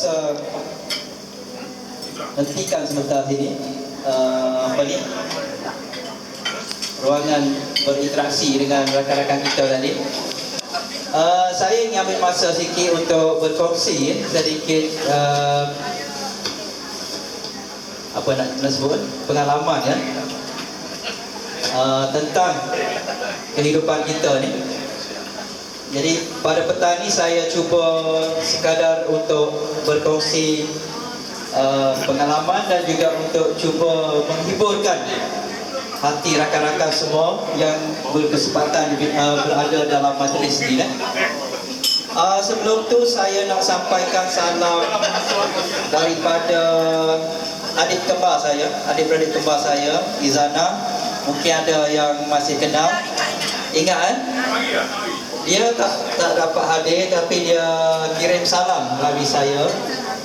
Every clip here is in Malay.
rasa hentikan sebentar sini ruangan berinteraksi dengan rakan-rakan kita tadi. Saya ingin ambil masa sikit untuk berkongsi sedikit apa nak sebut, pengalaman ya, tentang kehidupan kita ni. Jadi pada petang ni saya cuba sekadar untuk berkongsi pengalaman dan juga untuk cuba menghiburkan hati rakan-rakan semua yang berkesempatan berada dalam majlis ni. Sebelum tu saya nak sampaikan salam daripada adik-beradik kembar saya, Izana. Mungkin ada yang masih kenal. Ingat kan? Dia tak dapat hadir, tapi dia kirim salam melalui saya.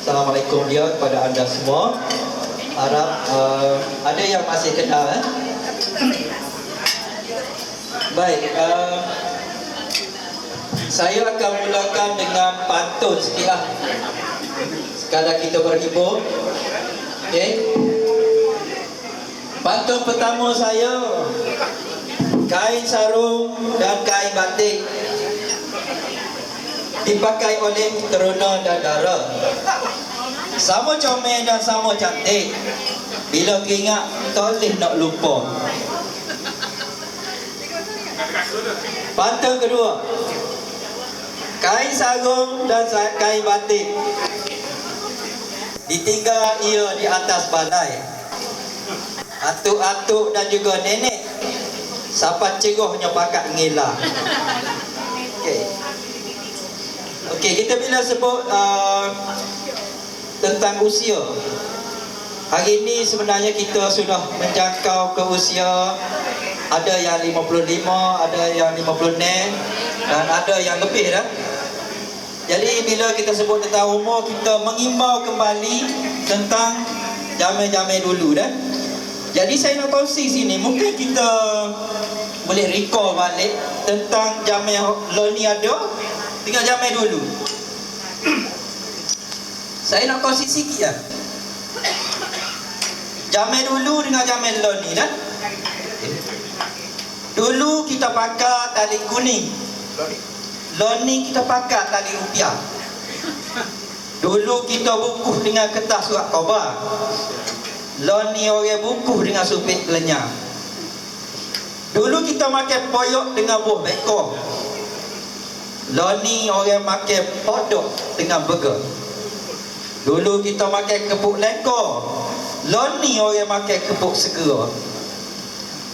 Assalamualaikum dia kepada anda semua. Harap ada yang masih kenal kan? Baik, saya akan mulakan dengan pantun sikit lah, sekadar kita berhibur. Okay. Pantun pertama saya, kain sarung dan kain batik dipakai oleh teruna dan dara, sama comel dan sama cantik, bila teringat tak boleh nak lupa. Pantun kedua, kain sarung dan kain batik ditinggal ia di atas balai, atuk-atuk dan juga nenek sampai cerohnya pakat ngilang. Okey, kita bila sebut tentang usia, hari ini sebenarnya kita sudah menjangkau ke usia, ada yang 55, ada yang 56 dan ada yang lebih dah. Jadi bila kita sebut tentang umur, kita mengimbau kembali tentang zaman-zaman dulu dah. Jadi saya nak kongsi sini, mungkin kita boleh recall balik tentang zaman lo ni ada dengan zaman dulu. Saya nak kongsi sikit lah. Zaman dulu dengan zaman lo ni dah. Dulu kita pakai tali kuning, lo ni kita pakai tali rupiah. Dulu kita bukuh dengan kertas surat khabar, lo ni orang bukuh dengan supit lenyap. Dulu kita makan poyok dengan buah bekor, lo ni orang makan hodok dengan burger. Dulu kita makan kepuk lekor, lo ni orang makan kepuk segera.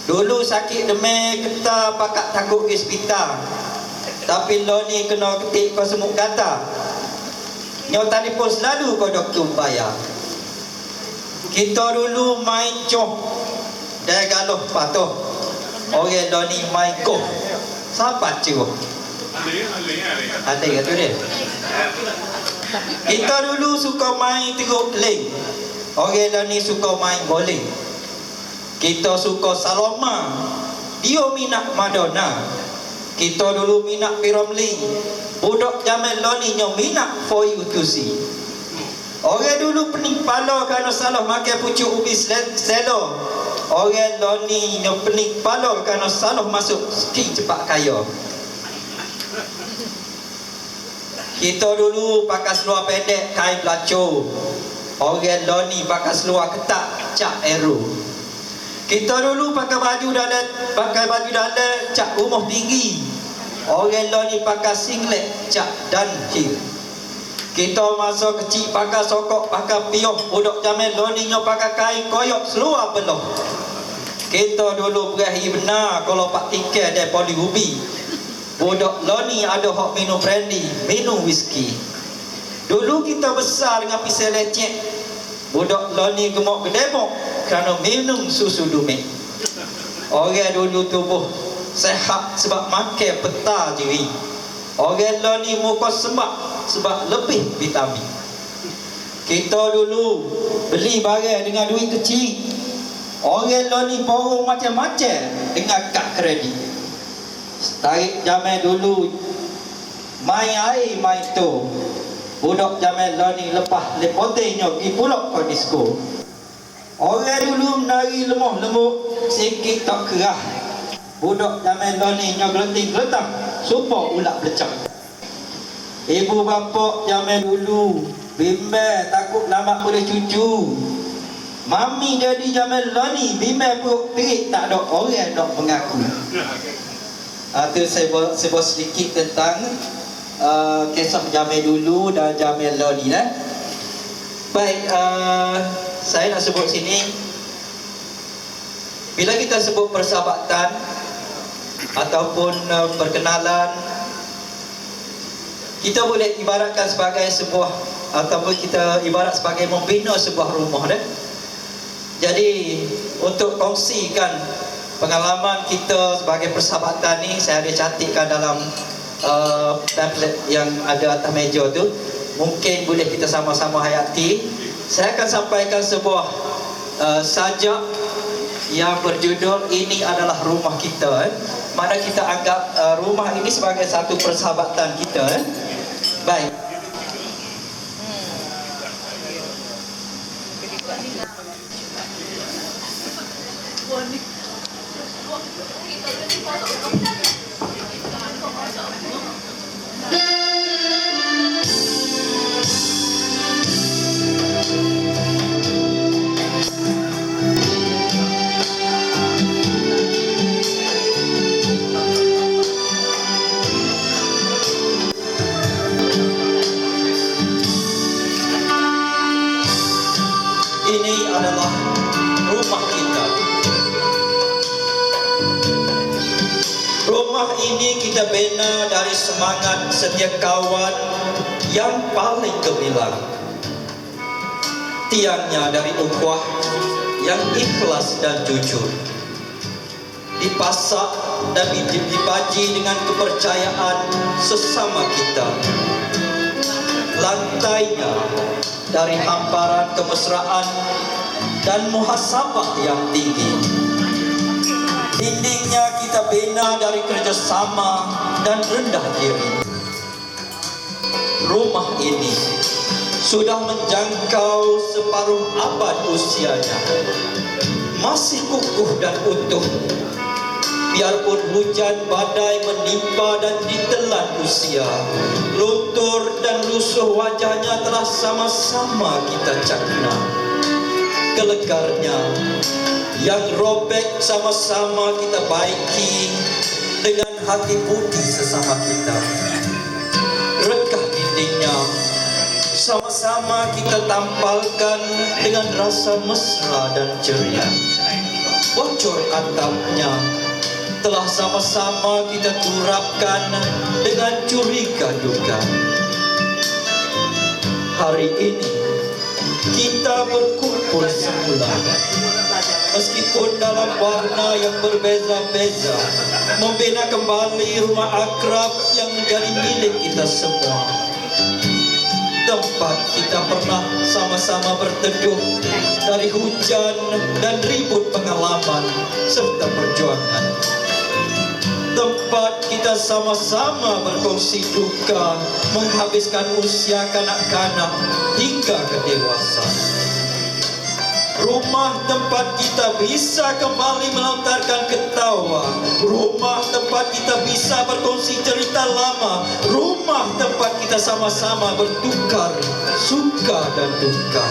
Dulu sakit demam kita pakat takut ke hospital, tapi lo ni kena ketik kau semut kata, nyawa telefon selalu kau doktor bayar. Kita dulu main coh dan galuh patuh, orang lo ni main koh siapa cuh ada kata dia. Kita dulu suka main teruk leng, orang lo ni suka main bowling. Kita suka Saloma, dia minat Madonna. Kita dulu minat Piramli, budak zaman lo ni nyo minat For You To See. Orang dulu pening pala kerana salah makan pucuk ubi selo. Orang lo ni nyo pening pala kerana salah masuk skim cepat kaya. Kita dulu pakai seluar pendek kain belaco, orang lo ni pakai seluar ketat cap aero. Kita dulu pakai baju dalam cap rumah tinggi, orang lo ni pakai singlet cap dan heel. Kita masa kecil pakai sokok, pakai piyuh, budak zaman lo ni nyo pakai kain koyok seluar belah. Kita dulu berahi benar kalau pak tingkir dia poli ubi. Budak lo ni ada hak minum brandy, minum whisky. Dulu kita besar dengan pisau lecet, budak lo ni gemuk gedemok kerana minum susu dumit. Orang dulu tubuh sehat sebab makan peta je. Orang lo ni muka sembak sebab lebih vitamin. Kita dulu beli barang dengan duit kecil, orang lo ni borong macam-macam dengan kad kredit. Tarik zaman dulu main air, main tu. budak zaman lah ni lepas lepotenya pergi pulak ke disko. Orang dulu menari lemah lemuk sikit tak kerah. Budak zaman lah ni nya gelenting-gelentang supaya ulak belecak. Ibu bapa zaman dulu bimbang takut lambat pada cucu. Mami jadi zaman lah ni bimbang perut perit tak ada orang nak mengaku. Itu saya buat sedikit tentang kisah zaman dulu dan zaman lah ni. Baik, saya nak sebut sini, bila kita sebut persahabatan ataupun perkenalan, kita boleh ibaratkan sebagai sebuah, ataupun kita ibarat sebagai membina sebuah rumah. Jadi untuk kongsikan pengalaman kita sebagai persahabatan ni, saya ada cantikkan dalam pamphlet yang ada atas meja tu. Mungkin boleh kita sama-sama hayati. Saya akan sampaikan sebuah sajak yang berjudul Ini Adalah Rumah Kita. Mana kita anggap rumah ini sebagai satu persahabatan kita. Baik. Ini adalah rumah kita. Rumah ini kita bina dari semangat setia kawan yang paling gemilang. Tiangnya dari ukhuwah yang ikhlas dan jujur. Dipasak dan dibaji dengan kepercayaan sesama kita. Lantainya dari hamparan kemesraan dan muhasabah yang tinggi. Dindingnya kita bina dari kerjasama dan rendah diri. Rumah ini sudah menjangkau separuh abad usianya, masih kukuh dan utuh. Biarpun hujan badai menimpa dan ditelan usia, luntur dan lusuh wajahnya telah sama-sama kita cakna. Gelegarnya yang robek sama-sama kita baiki dengan hati budi sesama kita. Rekah dindingnya sama-sama kita tampalkan dengan rasa mesra dan ceria. Bocor atapnya telah sama-sama kita turapkan dengan curiga duga. Hari ini kita berkumpul semula, meskipun dalam warna yang berbeza-beza, membina kembali rumah akrab yang menjadi milik kita semua. Tempat kita pernah sama-sama berteduh dari hujan dan ribut pengalaman serta perjuangan. Tempat kita sama-sama berkongsi duka, menghabiskan usia kanak-kanak hingga kedewasaan. Rumah tempat kita bisa kembali melontarkan ketawa. Rumah tempat kita bisa berkongsi cerita lama. Rumah tempat kita sama-sama bertukar suka dan duka.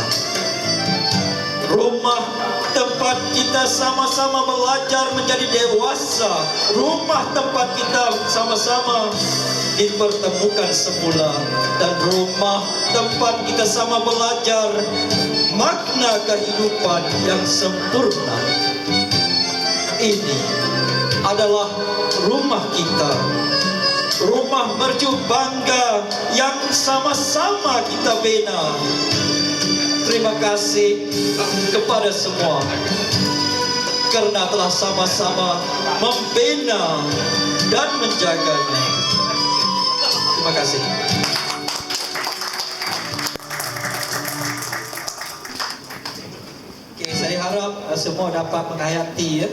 Rumah tempat kita sama-sama belajar menjadi dewasa. Rumah tempat kita sama-sama dipertemukan semula. Dan rumah tempat kita sama belajar makna kehidupan yang sempurna. Ini adalah rumah kita, rumah mercu bangga yang sama-sama kita bina. Terima kasih kepada semua karena telah sama-sama membina dan menjaganya. Terima kasih. Okay, saya harap semua dapat menghayati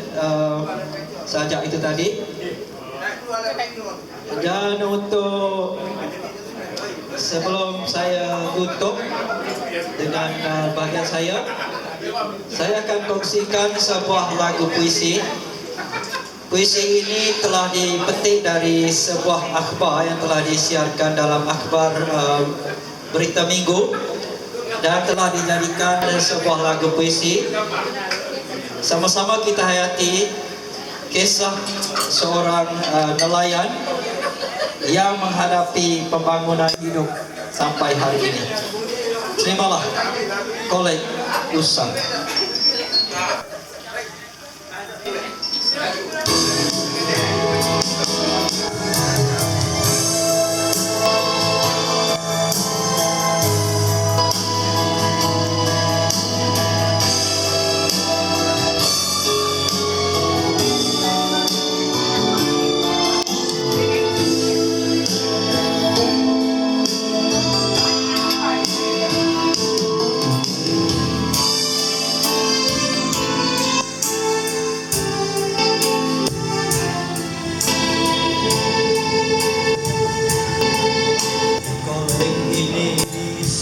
sajak itu tadi. Dan untuk sebelum saya tutup dengan bahagian saya akan kongsikan sebuah lagu puisi. Puisi ini telah dipetik dari sebuah akhbar yang telah disiarkan dalam akhbar Berita Minggu dan telah dijadikan sebuah lagu puisi. Sama-sama kita hayati kisah seorang nelayan yang menghadapi pembangunan hidup sampai hari ini. Terimalah Kolej Usang.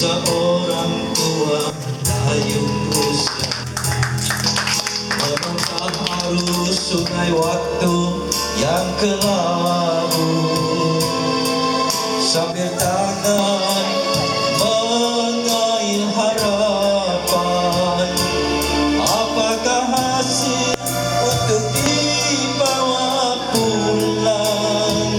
Seorang tua dayung usia merombak arus sungai waktu yang kelabu, sambil tangan mengail harapan. Apakah hasil untuk dibawa pulang?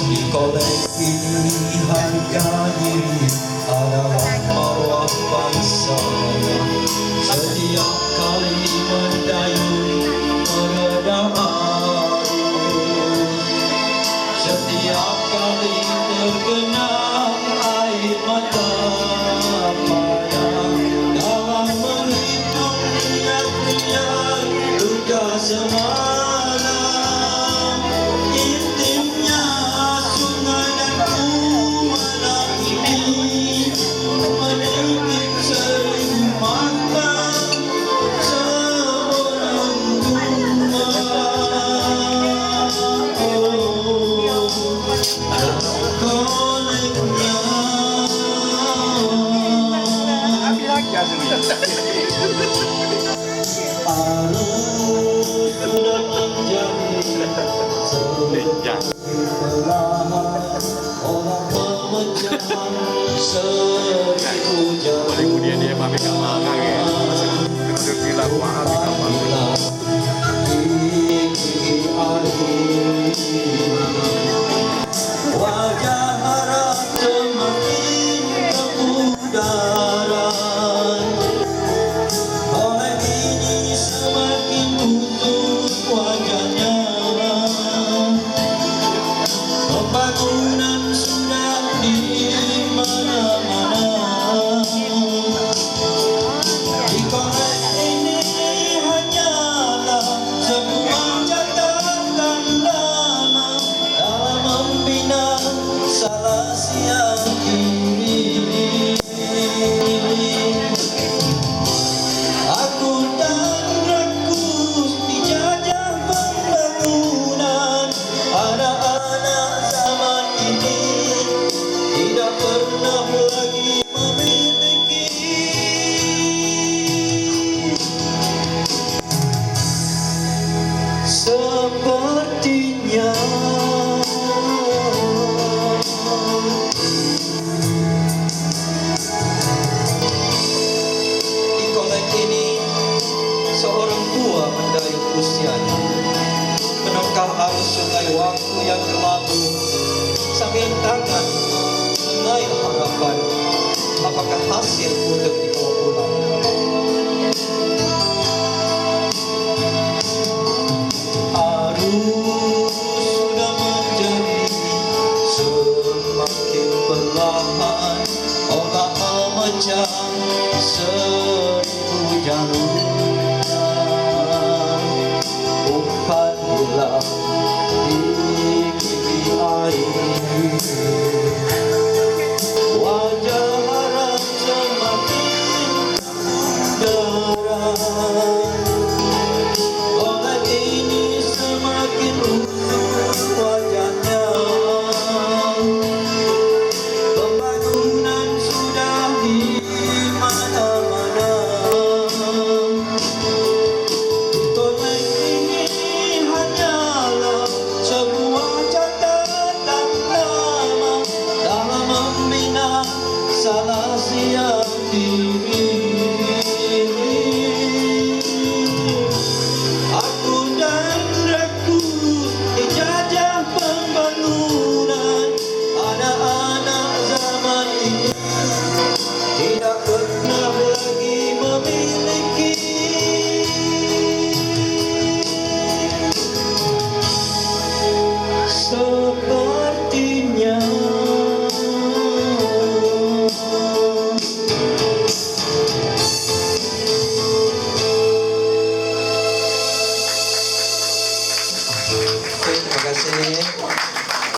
Di kolej ini harga diri adalah marwah bangsa. Setiap kali mendayung meredam arus, setiap kali tergenang air mata payah dalam menghitung niat duga semalam. Intimnya sungai dan malam ini menitip seribu mata seorang bunga. Koleknya arus sudah menjadi perlahan orang pemecahan seribu jalur. Dia pakai kamar wajah harap semakin kemudaran. Oleh ini semakin utuh wajahnya. Pembangunan sudah di mana-mana. Di kolej ini hanyalah sebuah catatan lama dalam membina salah siang kiri. Aku dan Rakus dijajah pembangunan. Anak-anak zaman ini tidak pernah lagi memiliki. Sepertinya di kolej ini seorang tua mendayung usianya menengkah arus sungai waktu yang kelabu, sambil tangan mengail harapan. Apakah hasil untuk dibawa pulang? Arus sudah menjadi semakin perlahan, olah memecah seribu jalur. Umpan hilang di kibi air, wajah harap semakin mudaran. Oleh ini semakin utuh wajahnya. salah siap diri.